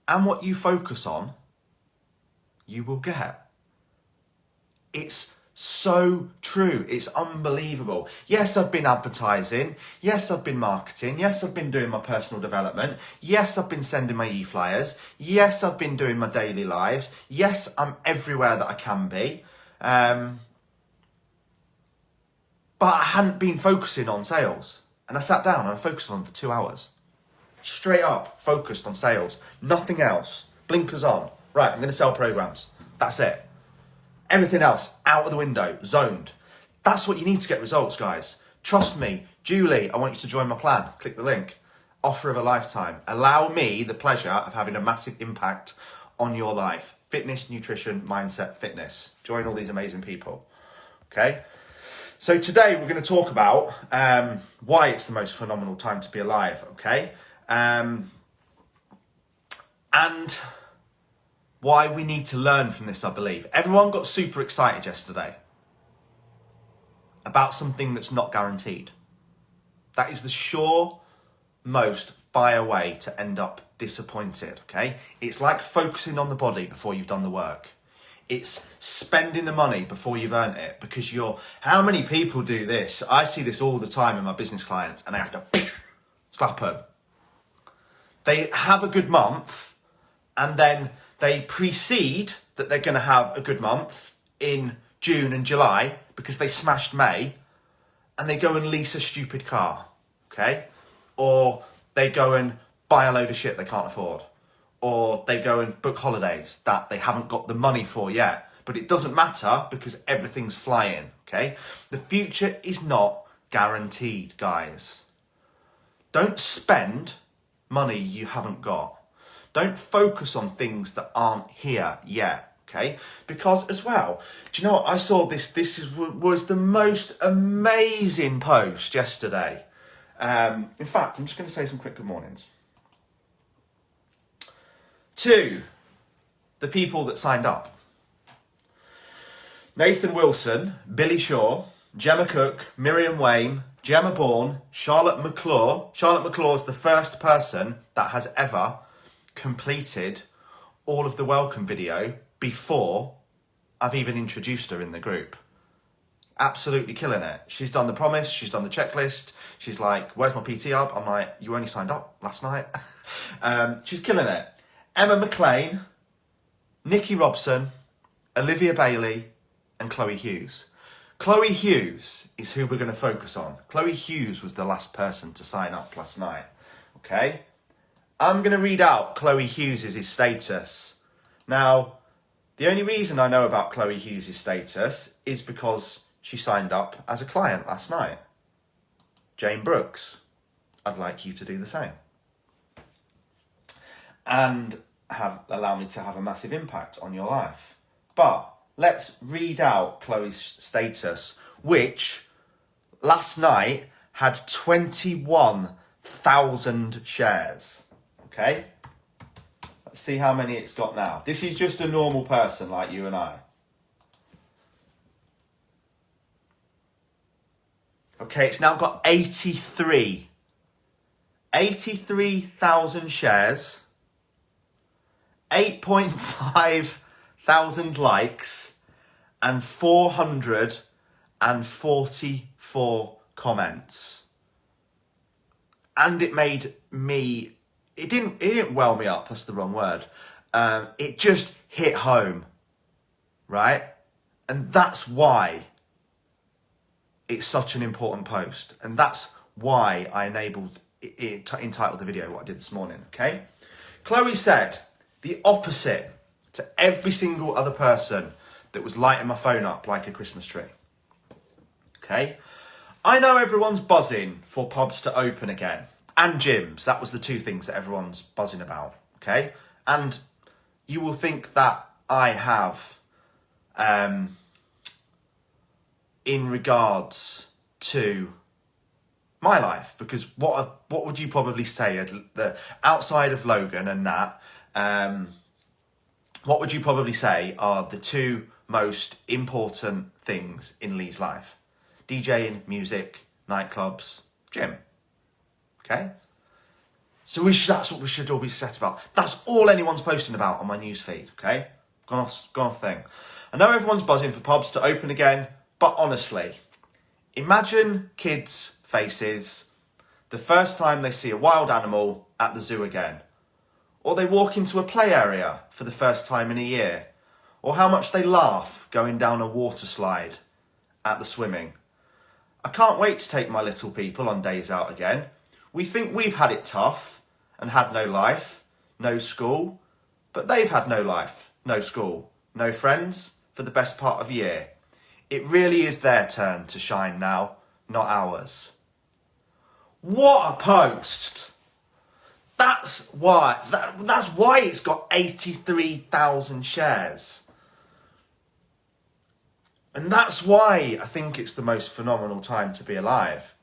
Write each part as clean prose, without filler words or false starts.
and what you focus on, you will get. It's so true. It's unbelievable. Yes, I've been advertising. Yes, I've been marketing. Yes, I've been doing my personal development. Yes, I've been sending my e-flyers. Yes, I've been doing my daily lives. Yes, I'm everywhere that I can be. But I hadn't been focusing on sales. And I sat down and I focused on them for 2 hours. Straight up focused on sales. Nothing else. Blinkers on. Right, I'm going to sell programs. That's it. Everything else out of the window. Zoned. That's what you need to get results, guys. Trust me. Julie, I want you to join my plan. Click the link. Offer of a lifetime. Allow me the pleasure of having a massive impact on your life. Fitness, nutrition, mindset, fitness. Join all these amazing people. Okay? So today we're going to talk about why it's the most phenomenal time to be alive, okay? And why we need to learn from this, I believe. Everyone got super excited yesterday about something that's not guaranteed. That is the sure most fire way to end up disappointed, okay? It's like focusing on the body before you've done the work. It's spending the money before you've earned it, because how many people do this? I see this all the time in my business clients, and I have to slap them. They have a good month, and then they precede that they're going to have a good month in June and July because they smashed May, and they go and lease a stupid car, okay? Or they go and buy a load of shit they can't afford. Or they go and book holidays that they haven't got the money for yet. But it doesn't matter because everything's flying, okay? The future is not guaranteed, guys. Don't spend money you haven't got. Don't focus on things that aren't here yet, okay? Because as well, do you know what? I saw this was the most amazing post yesterday. In fact, I'm just going to say some quick good mornings. To the people that signed up. Nathan Wilson, Billy Shaw, Gemma Cook, Miriam Wayne, Gemma Bourne, Charlotte McClure. Charlotte McClure is the first person that has ever completed all of the welcome video before I've even introduced her in the group. Absolutely killing it. She's done the promise, she's done the checklist. She's like, where's my PT up? I'm like, you only signed up last night. She's killing it. Emma McLean, Nikki Robson, Olivia Bailey, and Chloe Hughes. Chloe Hughes is who we're going to focus on. Chloe Hughes was the last person to sign up last night. Okay? I'm going to read out Chloe Hughes' status. Now, the only reason I know about Chloe Hughes' status is because she signed up as a client last night. Jane Brooks, I'd like you to do the same. And allow me to have a massive impact on your life. But let's read out Chloe's status, which last night had 21,000 shares. Okay? Let's see how many it's got now. This is just a normal person like you and I. Okay, it's now got 83,000 shares. 8.5 thousand likes and 444 comments. And it made me, it didn't well me up, that's the wrong word. It just hit home, right? And that's why it's such an important post. And that's why I entitled the video what I did this morning, okay? Chloe said the opposite to every single other person that was lighting my phone up like a Christmas tree. Okay? I know everyone's buzzing for pubs to open again. And gyms. That was the two things that everyone's buzzing about. Okay? And you will think that I have, in regards to my life, because what would you probably say outside of Logan and that, what would you probably say are the two most important things in Lee's life? DJing, music, nightclubs, gym. Okay? So that's what we should all be set about. That's all anyone's posting about on my newsfeed, okay? Gone off thing. I know everyone's buzzing for pubs to open again, but honestly, imagine kids' faces the first time they see a wild animal at the zoo again. Or they walk into a play area for the first time in a year. Or how much they laugh going down a water slide at the swimming. I can't wait to take my little people on days out again. We think we've had it tough and had no life, no school, but they've had no life, no school, no friends for the best part of a year. It really is their turn to shine now, not ours. What a post! That's why it's got 83,000 shares. And that's why I think it's the most phenomenal time to be alive.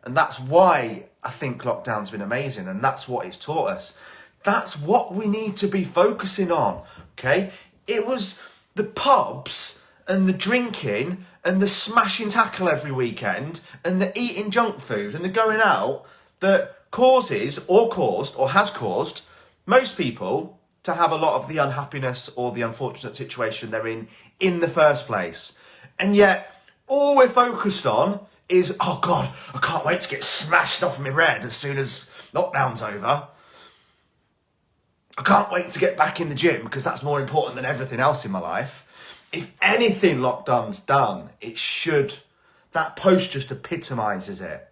And that's why I think lockdown's been amazing. And that's what it's taught us. That's what we need to be focusing on, okay? It was the pubs and the drinking and the smashing tackle every weekend and the eating junk food and the going out that caused or has caused most people to have a lot of the unhappiness or the unfortunate situation they're in the first place. And yet, all we're focused on is, oh God, I can't wait to get smashed off my red as soon as lockdown's over. I can't wait to get back in the gym because that's more important than everything else in my life. If anything lockdown's done, that post just epitomises it,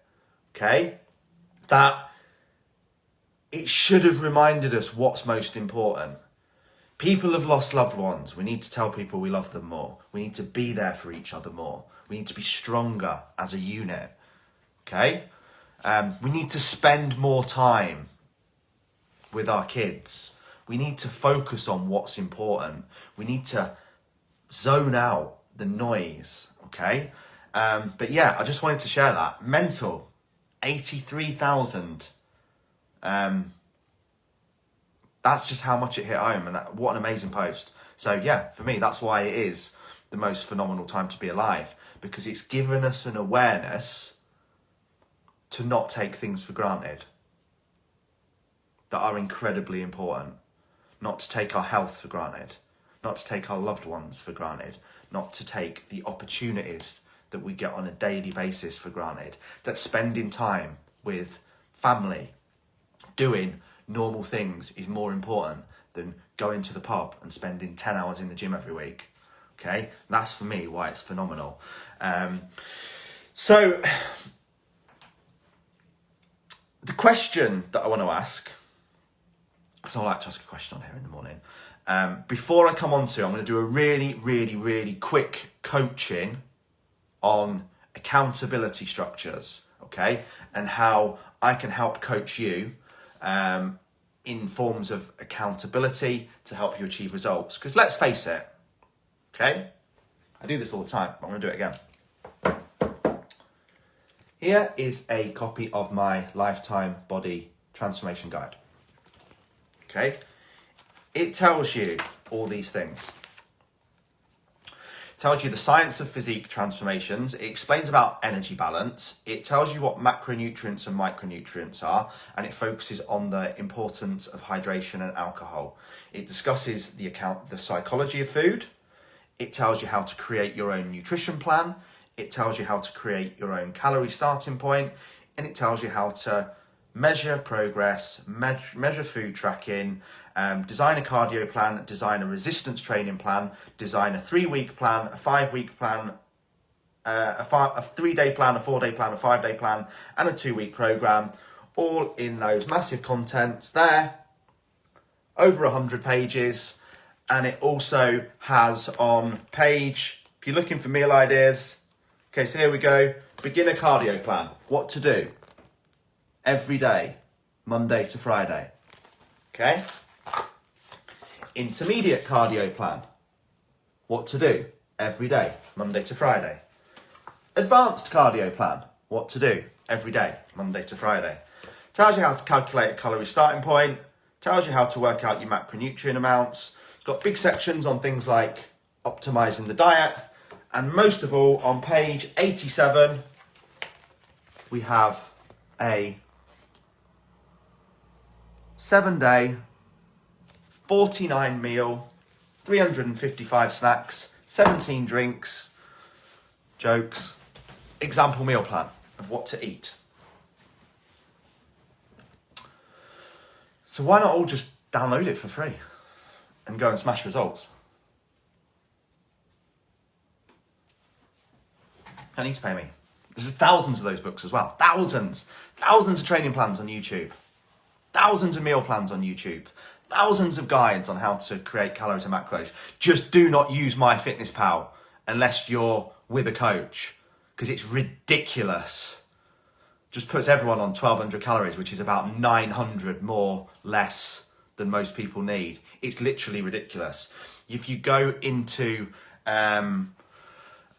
okay? That it should have reminded us what's most important. People have lost loved ones. We need to tell people we love them more. We need to be there for each other more. We need to be stronger as a unit, okay? We need to spend more time with our kids. We need to focus on what's important. We need to zone out the noise, okay? But yeah, I just wanted to share that. Mental, 83,000. That's just how much it hit home, and what an amazing post. So yeah, for me, that's why it is the most phenomenal time to be alive, because it's given us an awareness to not take things for granted that are incredibly important. Not to take our health for granted, not to take our loved ones for granted, not to take the opportunities that we get on a daily basis for granted, that spending time with family, doing normal things is more important than going to the pub and spending 10 hours in the gym every week. Okay, that's for me why it's phenomenal. So the question that I want to ask, because I like to ask a question on here in the morning, before I come on to, I'm going to do a really, really, really quick coaching on accountability structures, okay, and how I can help coach you in forms of accountability to help you achieve results. Because let's face it, okay, I do this all the time, but I'm going to do it again. Here is a copy of my Lifetime Body Transformation Guide. Okay, it tells you all these things. It tells you the science of physique transformations. It explains about energy balance. It tells you what macronutrients and micronutrients are, and it focuses on the importance of hydration and alcohol. It discusses the psychology of food. It tells you how to create your own nutrition plan. It tells you how to create your own calorie starting point, and it tells you how to measure progress, measure food tracking, design a cardio plan, design a resistance training plan, design a 3-week plan, a 5-week plan, a 3-day plan, a 4-day plan, a 5-day plan, and a 2-week program, all in those massive contents there, over 100 pages. And it also has on page, if you're looking for meal ideas, okay, so here we go, beginner cardio plan, what to do every day, Monday to Friday, okay? Intermediate cardio plan, what to do every day, Monday to Friday. Advanced cardio plan, what to do every day, Monday to Friday. Tells you how to calculate a calorie starting point, tells you how to work out your macronutrient amounts. It's got big sections on things like optimizing the diet, and most of all, on page 87, we have a 7-day, 49 meal, 355 snacks, 17 drinks, jokes, example meal plan of what to eat. So why not all just download it for free and go and smash results? You don't need to pay me. There's thousands of those books as well. Thousands of training plans on YouTube. Thousands of meal plans on YouTube. Thousands of guides on how to create calories and macros. Just do not use MyFitnessPal unless you're with a coach, because it's ridiculous. Just puts everyone on 1,200 calories, which is about 900 more less than most people need. It's literally ridiculous. If you go into, no,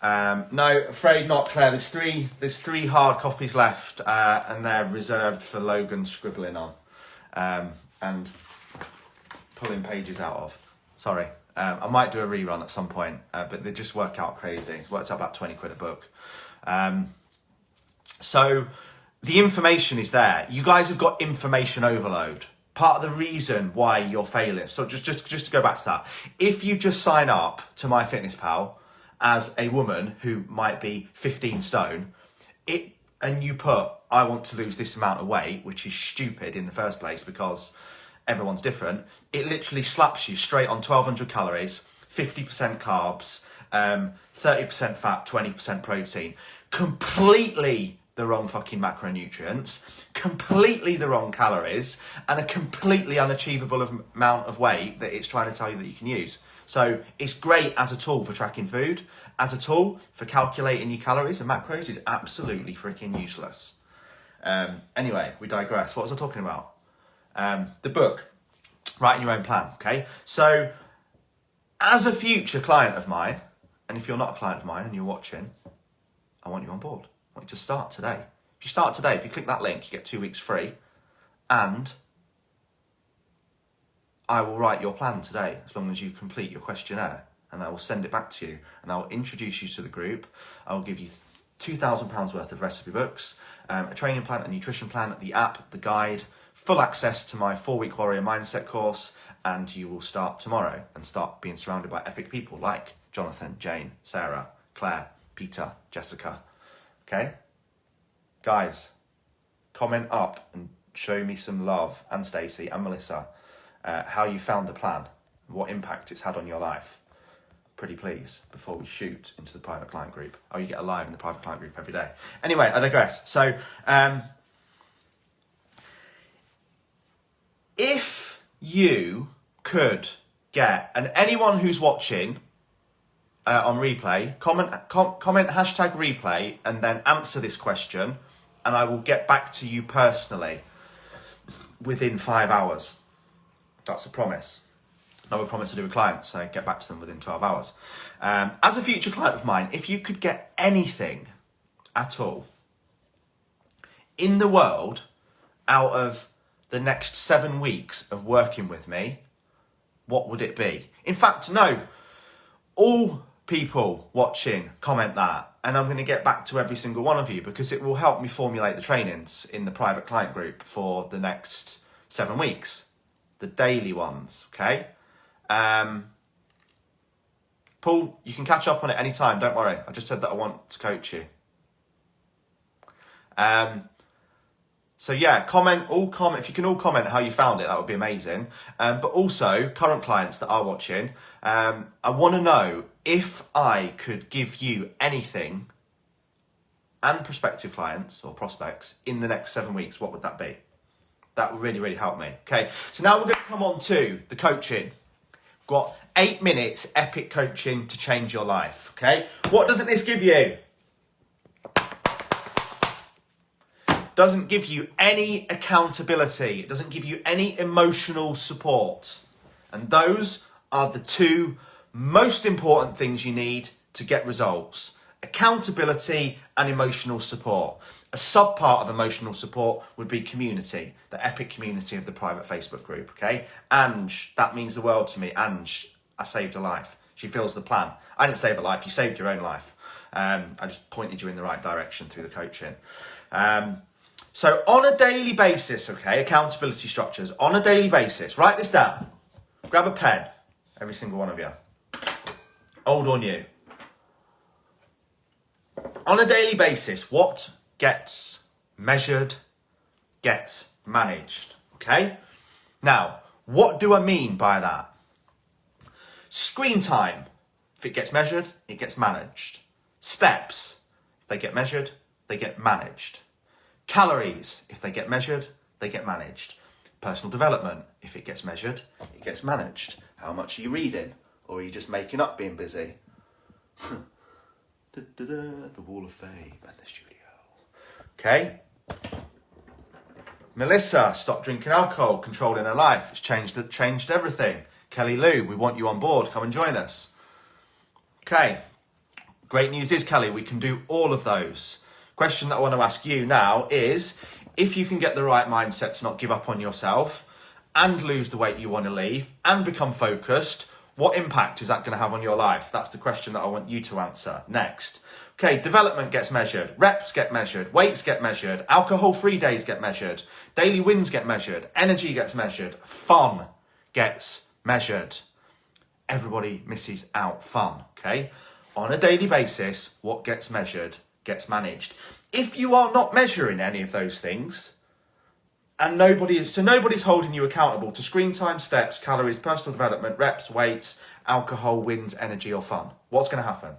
afraid not, Claire. There's three hard copies left, and they're reserved for Logan scribbling on, and pulling pages out of. Sorry. I might do a rerun at some point, but they just work out crazy. It works out about 20 quid a book. So the information is there. You guys have got information overload. Part of the reason why you're failing. So just to go back to that. If you just sign up to MyFitnessPal as a woman who might be 15 stone, and you put, I want to lose this amount of weight, which is stupid in the first place because everyone's different, it literally slaps you straight on 1,200 calories, 50% carbs, 30% fat, 20% protein. Completely the wrong fucking macronutrients, completely the wrong calories, and a completely unachievable amount of weight that it's trying to tell you that you can use. So it's great as a tool for tracking food. As a tool for calculating your calories and macros is absolutely freaking useless. Anyway, we digress. What was I talking about? The book, Writing Your Own Plan, okay? So as a future client of mine, and if you're not a client of mine and you're watching, I want you on board. I want you to start today. If you start today, if you click that link, you get 2 weeks free, and I will write your plan today as long as you complete your questionnaire, and I will send it back to you, and I will introduce you to the group. I will give you £2,000 worth of recipe books, a training plan, a nutrition plan, the app, the guide, full access to my 4-week warrior mindset course, and you will start tomorrow and start being surrounded by epic people like Jonathan, Jane, Sarah, Claire, Peter, Jessica. Okay? Guys, comment up and show me some love, and Stacey and Melissa, how you found the plan, what impact it's had on your life. Pretty please, before we shoot into the private client group. Oh, you get a live in the private client group every day. Anyway, I digress. So, if you could get, and anyone who's watching on replay, comment hashtag replay and then answer this question, and I will get back to you personally within 5 hours. That's a promise. I will promise to do with clients, so get back to them within 12 hours. As a future client of mine, if you could get anything at all in the world out of the next 7 weeks of working with me, what would it be? In fact, no, all people watching comment that, and I'm going to get back to every single one of you because it will help me formulate the trainings in the private client group for the next 7 weeks, the daily ones, okay? Paul, you can catch up on it anytime, don't worry. I just said that I want to coach you. So yeah, if you can all comment how you found it, that would be amazing. But also, current clients that are watching, I want to know if I could give you anything, and prospective clients or prospects, in the next 7 weeks, what would that be? That would really, really help me. Okay, so now we're going to come on to the coaching. We've got 8 minutes epic coaching to change your life. Okay, what doesn't this give you? Doesn't give you any accountability. It doesn't give you any emotional support. And those are the 2 most important things you need to get results: accountability and emotional support. A sub part of emotional support would be community, the epic community of the private Facebook group, okay? Ange, that means the world to me. Ange, I saved a life. She feels the plan. I didn't save a life, you saved your own life. I just pointed you in the right direction through the coaching. So on a daily basis, okay, accountability structures, on a daily basis, write this down. Grab a pen, every single one of you. Old or new. On a daily basis, what gets measured gets managed, okay? Now, what do I mean by that? Screen time, if it gets measured, it gets managed. Steps, if they get measured, they get managed. Calories, if they get measured, they get managed. Personal development, if it gets measured, it gets managed. How much are you reading? Or are you just making up being busy? The Wall of Fame and the studio. Okay. Melissa, stop drinking alcohol, controlling her life. It's changed everything. Kelly Lou, we want you on board. Come and join us. Okay. Great news is, Kelly, we can do all of those. Question that I want to ask you now is, if you can get the right mindset to not give up on yourself and lose the weight you want to leave and become focused, what impact is that going to have on your life? That's the question that I want you to answer next. Okay, development gets measured, reps get measured, weights get measured, alcohol-free days get measured, daily wins get measured, energy gets measured, fun gets measured. Everybody misses out fun, okay? On a daily basis, what gets measured gets managed. If you are not measuring any of those things, and nobody's holding you accountable to screen time, steps, calories, personal development, reps, weights, alcohol, wins, energy, or fun, what's going to happen?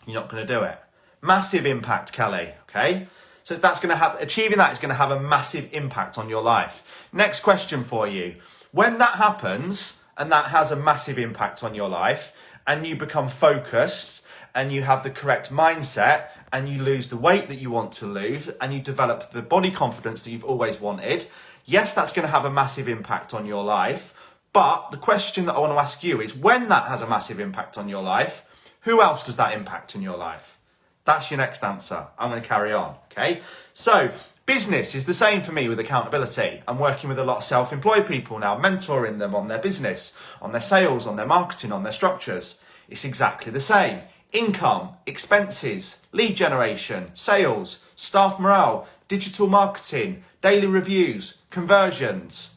You're not going to do it. Massive impact, Kelly, okay? So that's going to have, achieving that is going to have a massive impact on your life. Next question for you. When that happens, and that has a massive impact on your life, and you become focused, and you have the correct mindset, and you lose the weight that you want to lose, and you develop the body confidence that you've always wanted, yes, that's going to have a massive impact on your life. But the question that I want to ask you is, when that has a massive impact on your life, who else does that impact in your life? That's your next answer. I'm going to carry on, okay? So, business is the same for me with accountability. I'm working with a lot of self-employed people now, mentoring them on their business, on their sales, on their marketing, on their structures. It's exactly the same. Income, expenses, lead generation, sales, staff morale, digital marketing, daily reviews, conversions.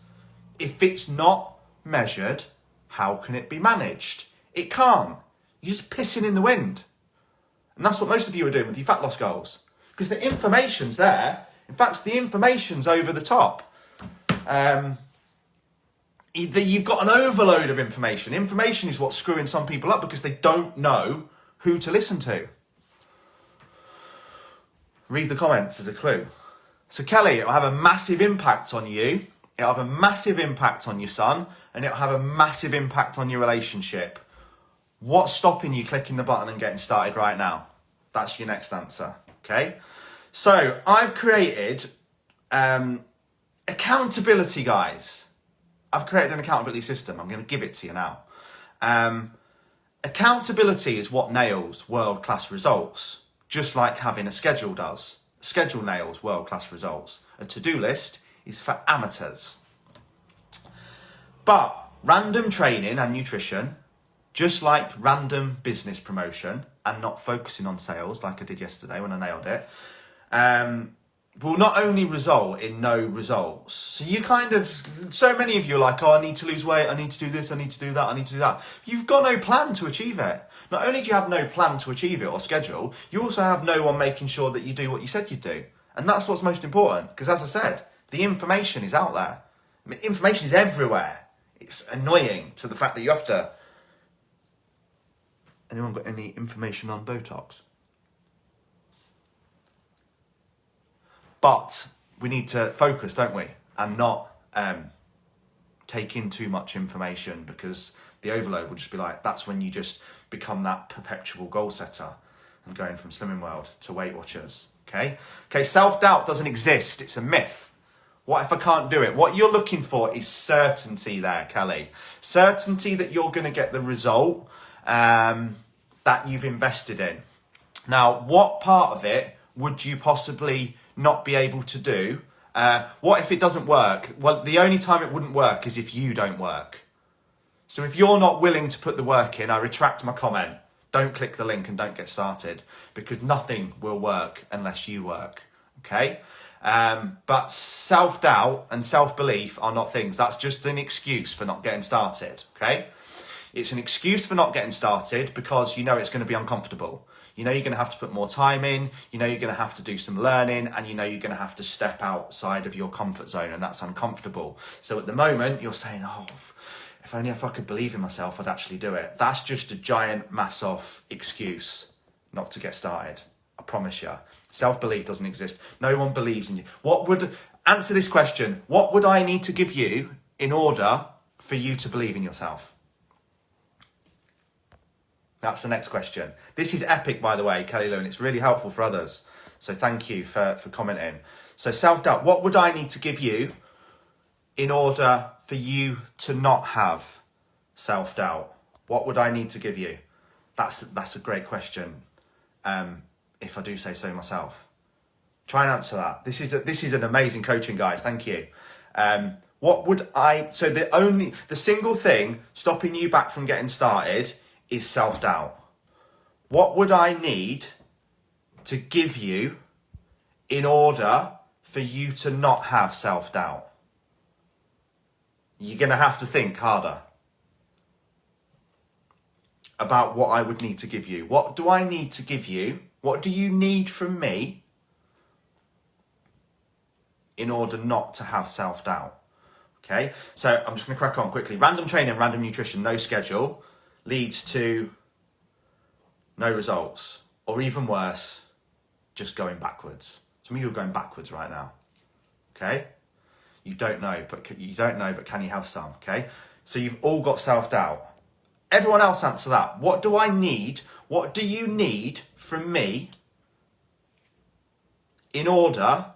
If it's not measured, how can it be managed? It can't. You're just pissing in the wind. And that's what most of you are doing with your fat loss goals. Because the information's there. In fact, the information's over the top. You've got an overload of information. Information is what's screwing some people up because they don't know who to listen to. Read the comments as a clue. So Kelly, it'll have a massive impact on you. It'll have a massive impact on your son. And it'll have a massive impact on your relationship. What's stopping you clicking the button and getting started right now? That's your next answer, okay? So I've created accountability, guys. I've created an accountability system. I'm going to give it to you now. Accountability is what nails world-class results, just like having a schedule does. A schedule nails world-class results. A to-do list is for amateurs. But random training and nutrition, just like random business promotion and not focusing on sales like I did yesterday when I nailed it, will not only result in no results. So so many of you are like, oh, I need to lose weight, I need to do this, I need to do that, I need to do that. You've got no plan to achieve it. Not only do you have no plan to achieve it or schedule, you also have no one making sure that you do what you said you'd do. And that's what's most important, because as I said, the information is out there. I mean, information is everywhere. It's annoying to the fact that you have to... Anyone got any information on Botox? But we need to focus, don't we? And not take in too much information, because the overload will just be like, that's when you just become that perpetual goal setter and going from Slimming World to Weight Watchers, okay? Okay, self-doubt doesn't exist. It's a myth. What if I can't do it? What you're looking for is certainty there, Kelly. Certainty that you're going to get the result that you've invested in. Now, what part of it would you possibly not be able to do? What if it doesn't work? Well, the only time it wouldn't work is if you don't work. So if you're not willing to put the work in, I retract my comment. Don't click the link and don't get started, because nothing will work unless you work. okay? But self-doubt and self-belief are not things. That's just an excuse for not getting started, okay? It's an excuse for not getting started because you know it's going to be uncomfortable. You know you're going to have to put more time in, you know you're going to have to do some learning, and you know you're going to have to step outside of your comfort zone, and that's uncomfortable. So at the moment, you're saying, oh, if only if I could believe in myself, I'd actually do it. That's just a giant mass-off excuse not to get started. I promise you. Self-belief doesn't exist. No one believes in you. Answer this question. What would I need to give you in order for you to believe in yourself? That's the next question. This is epic, by the way, Kelly Lou, and it's really helpful for others. So thank you for commenting. So self-doubt, what would I need to give you in order for you to not have self-doubt? What would I need to give you? That's a great question. If I do say so myself. Try and answer that. This is an amazing coaching, guys. Thank you. The single thing stopping you back from getting started is self-doubt. What would I need to give you in order for you to not have self-doubt? You're going to have to think harder about what I would need to give you. What do I need to give you? What do you need from me in order not to have self-doubt? Okay, so I'm just going to crack on quickly. Random training, random nutrition, no schedule leads to no results, or even worse, just going backwards. Some of you are going backwards right now. Okay, you don't know, but can you have some? Okay, so you've all got self-doubt. Everyone else answer that. What do I need? What do you need from me in order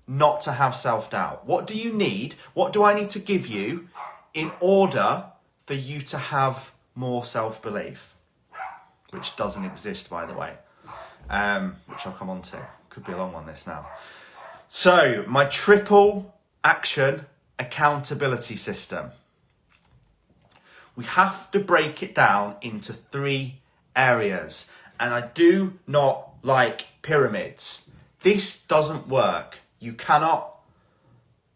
not to have self-doubt? What do you need? What do I need to give you in order for you to have more self-belief? Which doesn't exist, by the way, which I'll come on to. Could be a long one, this now. So, my triple action accountability system. We have to break it down into 3 areas. And I do not like pyramids. This doesn't work. You cannot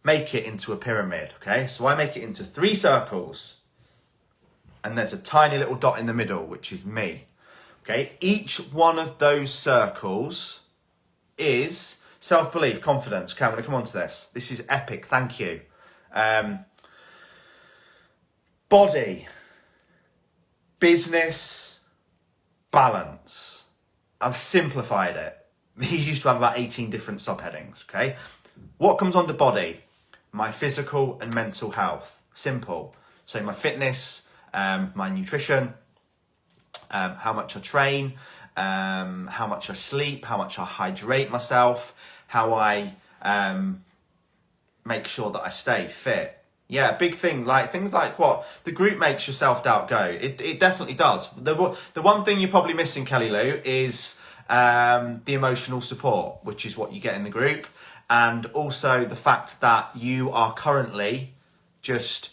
make it into a pyramid, okay? So I make it into 3 circles. And there's a tiny little dot in the middle, which is me. Okay, each one of those circles is self-belief, confidence. Okay, I'm going to come on to this. This is epic, thank you. Body, business, balance. I've simplified it. These used to have about 18 different subheadings, okay? What comes under body? My physical and mental health. Simple. So my fitness, my nutrition, how much I train, how much I sleep, how much I hydrate myself, how I make sure that I stay fit. Yeah, big thing, like things like what? The group makes your self-doubt go. It definitely does. The one thing you're probably missing, Kelly Lou, is the emotional support, which is what you get in the group. And also the fact that you are currently just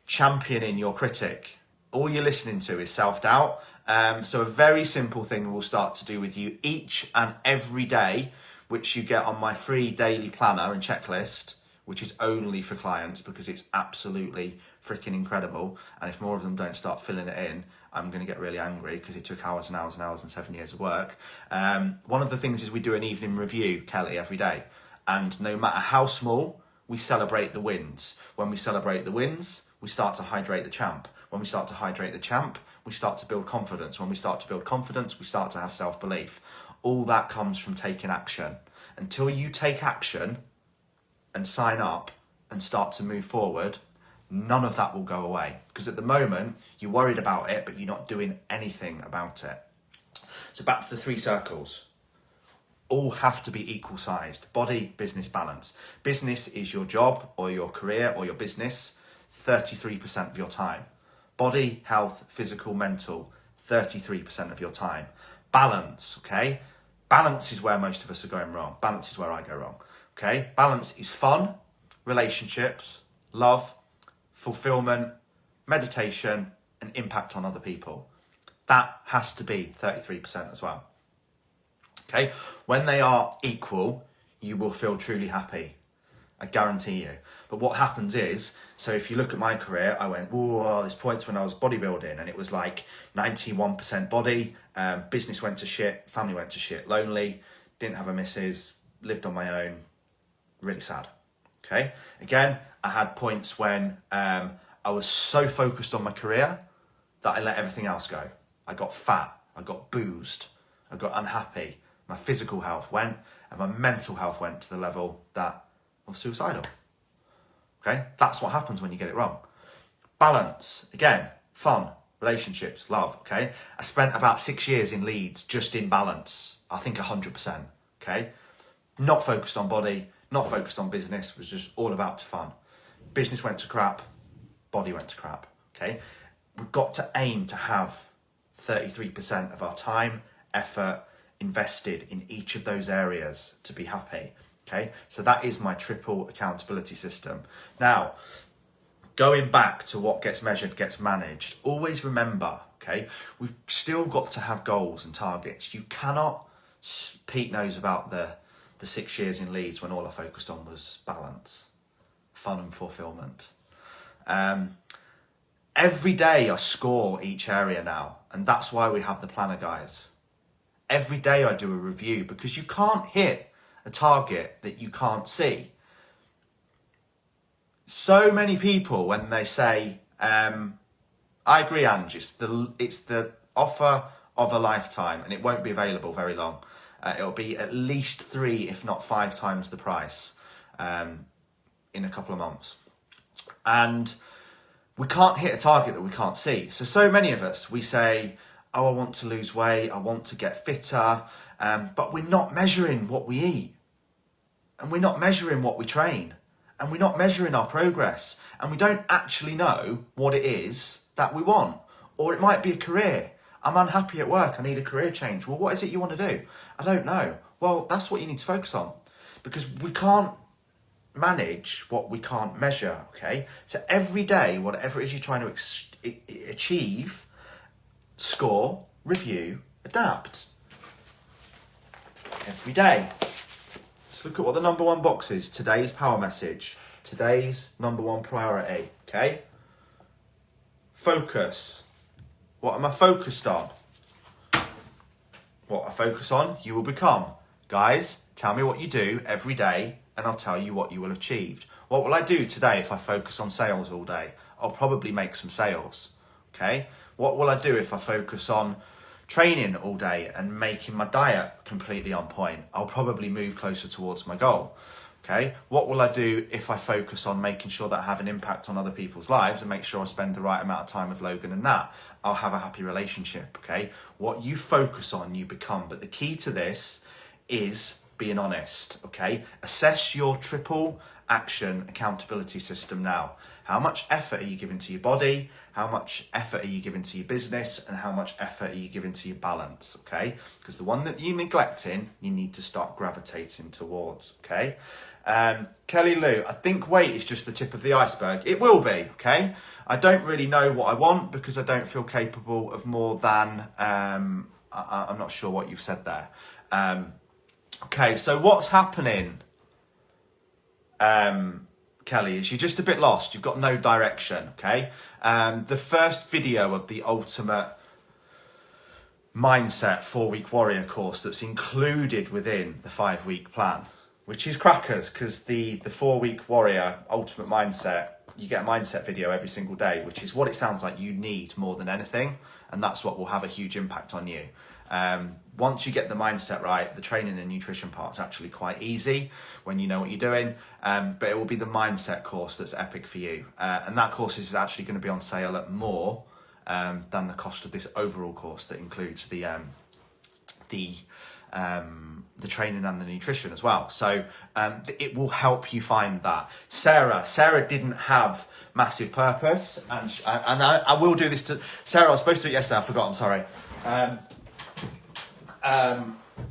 championing your critic. All you're listening to is self-doubt. So a very simple thing we'll start to do with you each and every day, which you get on my free daily planner and checklist, which is only for clients because it's absolutely freaking incredible. And if more of them don't start filling it in, I'm going to get really angry because it took hours and hours and hours and 7 years of work. One of the things is we do an evening review, Kelly, every day. And no matter how small, we celebrate the wins. When we celebrate the wins, we start to hydrate the champ. When we start to hydrate the champ, we start to build confidence. When we start to build confidence, we start to have self-belief. All that comes from taking action. Until you take action and sign up and start to move forward, none of that will go away. Because at the moment, you're worried about it, but you're not doing anything about it. So back to the 3 circles. All have to be equal sized. Body, business, balance. Business is your job or your career or your business, 33% of your time. Body, health, physical, mental, 33% of your time. Balance, okay? Balance is where most of us are going wrong. Balance is where I go wrong, okay? Balance is fun, relationships, love, fulfillment, meditation, and impact on other people. That has to be 33% as well, okay? When they are equal, you will feel truly happy. I guarantee you. But what happens is, so if you look at my career, I went, whoa, there's points when I was bodybuilding and it was like 91% body, business went to shit, family went to shit, lonely, didn't have a missus, lived on my own, really sad. Okay. Again, I had points when I was so focused on my career that I let everything else go. I got fat, I got boozed, I got unhappy. My physical health went and my mental health went to the level that I was suicidal. Okay, that's what happens when you get it wrong. Balance, again, fun, relationships, love, okay? I spent about 6 years in Leeds just in balance, I think 100%, okay? Not focused on body, not focused on business, was just all about fun. Business went to crap, body went to crap, okay? We've got to aim to have 33% of our time, effort invested in each of those areas to be happy. Okay, so that is my triple accountability system. Now, going back to what gets measured gets managed, always remember, okay, we've still got to have goals and targets. You cannot, Pete knows about the 6 years in Leeds when all I focused on was balance, fun and fulfillment. Every day I score each area now, and that's why we have the planner, guys. Every day I do a review because you can't hit a target that you can't see. So many people, when they say, I agree, Ange, it's the offer of a lifetime and it won't be available very long. It'll be at least 3, if not 5 times the price in a couple of months. And we can't hit a target that we can't see. So many of us, we say, oh, I want to lose weight, I want to get fitter, but we're not measuring what we eat. And we're not measuring what we train, and we're not measuring our progress, and we don't actually know what it is that we want. Or it might be a career. I'm unhappy at work, I need a career change. Well, what is it you want to do? I don't know. Well, that's what you need to focus on, because we can't manage what we can't measure, okay? So every day, whatever it is you're trying to achieve, score, review, adapt. Every day. Let's look at what the number 1 box is. Today's power message. Today's number 1 priority. Okay? Focus. What am I focused on? What I focus on, you will become. Guys, tell me what you do every day and I'll tell you what you will have achieved. What will I do today if I focus on sales all day? I'll probably make some sales. Okay? What will I do if I focus on training all day and making my diet completely on point? I'll probably move closer towards my goal. Okay, what will I do if I focus on making sure that I have an impact on other people's lives and make sure I spend the right amount of time with Logan and Nat? I'll have a happy relationship. Okay, what you focus on, you become. But the key to this is being honest. Okay, assess your triple action accountability system now. How much effort are you giving to your body? How much effort are you giving to your business? And how much effort are you giving to your balance? Okay, because the one that you're neglecting, you need to start gravitating towards. Okay. Kelly Lou, I think weight is just the tip of the iceberg. It will be, okay? I don't really know what I want because I don't feel capable of more than, I'm not sure what you've said there. Okay, so what's happening, Kelly, is you're just a bit lost. You've got no direction, okay? The first video of the Ultimate Mindset 4-Week Warrior course that's included within the 5-week plan, which is crackers, because the 4-Week Warrior Ultimate Mindset, you get a mindset video every single day, which is what it sounds like you need more than anything, and that's what will have a huge impact on you. Once you get the mindset right, the training and nutrition part's actually quite easy when you know what you're doing, but it will be the mindset course that's epic for you. And that course is actually going to be on sale at more than the cost of this overall course that includes the training and the nutrition as well. So it will help you find that. Sarah didn't have massive purpose, and I will do this to Sarah. I was supposed to do it yesterday, I forgot, I'm sorry.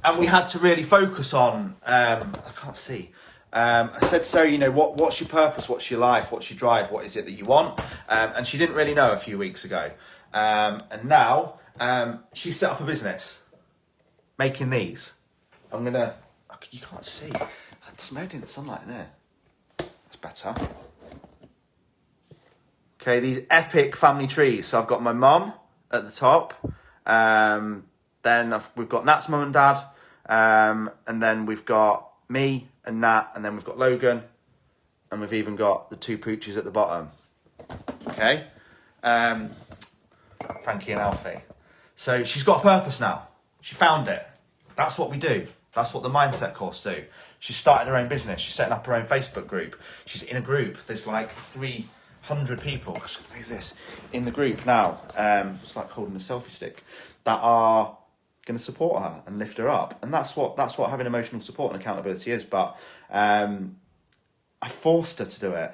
And we had to really focus on, I can't see. I said, Sarah, you know, what's your purpose? What's your life? What's your drive? What is it that you want? And she didn't really know a few weeks ago. And now she set up a business making these. You can't see. Doesn't matter in the sunlight in here. That's better. Okay, these epic family trees. So I've got my mum at the top. Then we've got Nat's mum and dad. And then we've got me and Nat. And then we've got Logan. And we've even got the two pooches at the bottom. Okay. Frankie and Alfie. So she's got a purpose now. She found it. That's what we do. That's what the mindset course do. She's started her own business. She's setting up her own Facebook group. She's in a group. There's like 300 people. I'm just going to move this in the group now. It's like holding a selfie stick, that are going to support her and lift her up. And that's what having emotional support and accountability is. But I forced her to do it.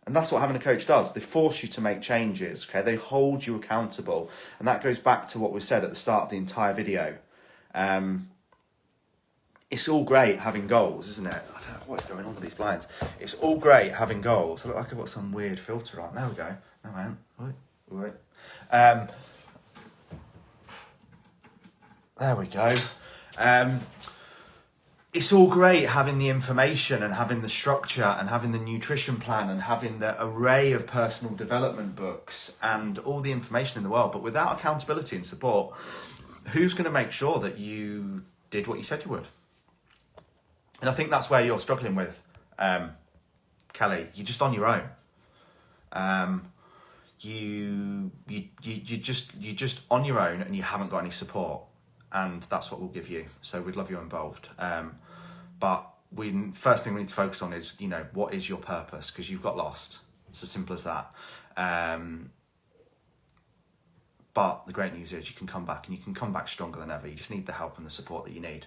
And that's what having a coach does. They force you to make changes, okay? They hold you accountable. And that goes back to what we said at the start of the entire video. It's all great having goals, isn't it? I don't know what's going on with these blinds. It's all great having goals. I look like I've got some weird filter on. There we go. No, man. Wait. There we go. It's all great having the information and having the structure and having the nutrition plan and having the array of personal development books and all the information in the world. But without accountability and support, who's going to make sure that you did what you said you would? And I think that's where you're struggling with, Kelly. You're just on your own. You're just on your own and you haven't got any support. And that's what we'll give you. So we'd love you involved. But first thing we need to focus on is, what is your purpose? Because you've got lost. It's as simple as that. But the great news is you can come back, and you can come back stronger than ever. You just need the help and the support that you need.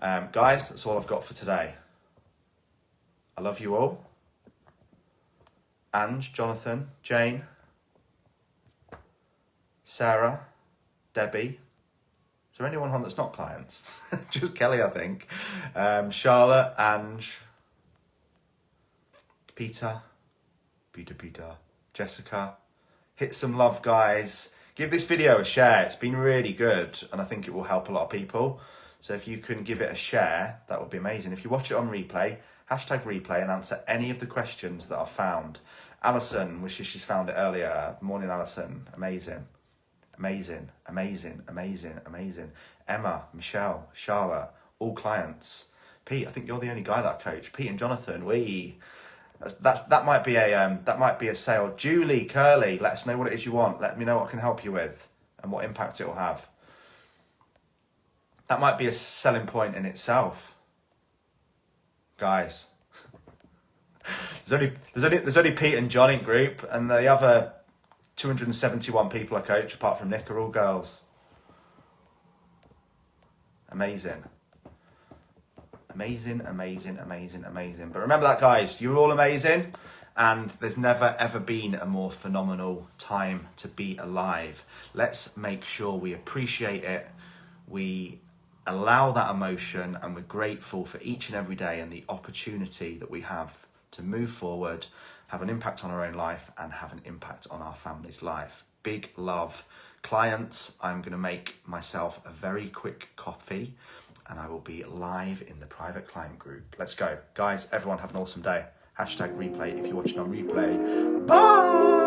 Guys, that's all I've got for today. I love you all. Ange, Jonathan, Jane, Sarah, Debbie. Is there anyone on that's not clients? Just Kelly, I think. Charlotte, Ange, Peter, Jessica. Hit some love, guys. Give this video a share. It's been really good, and I think it will help a lot of people. So if you can give it a share, that would be amazing. If you watch it on replay, #replay and answer any of the questions that I've found. Alison wishes she's found it earlier. Morning, Alison. Amazing. Emma, Michelle, Charlotte, all clients. Pete, I think you're the only guy that I coach. Pete and Jonathan, that might be a sale. Julie, Curly, let us know what it is you want. Let me know what I can help you with and what impact it will have. That might be a selling point in itself, guys. There's only Pete and John in group, and the other 271 people I coach, apart from Nick, are all girls. Amazing. But remember that, guys, you're all amazing, and there's never ever been a more phenomenal time to be alive. Let's make sure we appreciate it, we allow that emotion, and we're grateful for each and every day and the opportunity that we have to move forward, have an impact on our own life, and have an impact on our family's life. Big love. Clients, I'm going to make myself a very quick coffee, and I will be live in the private client group. Let's go. Guys, everyone have an awesome day. #replay if you're watching on replay. Bye!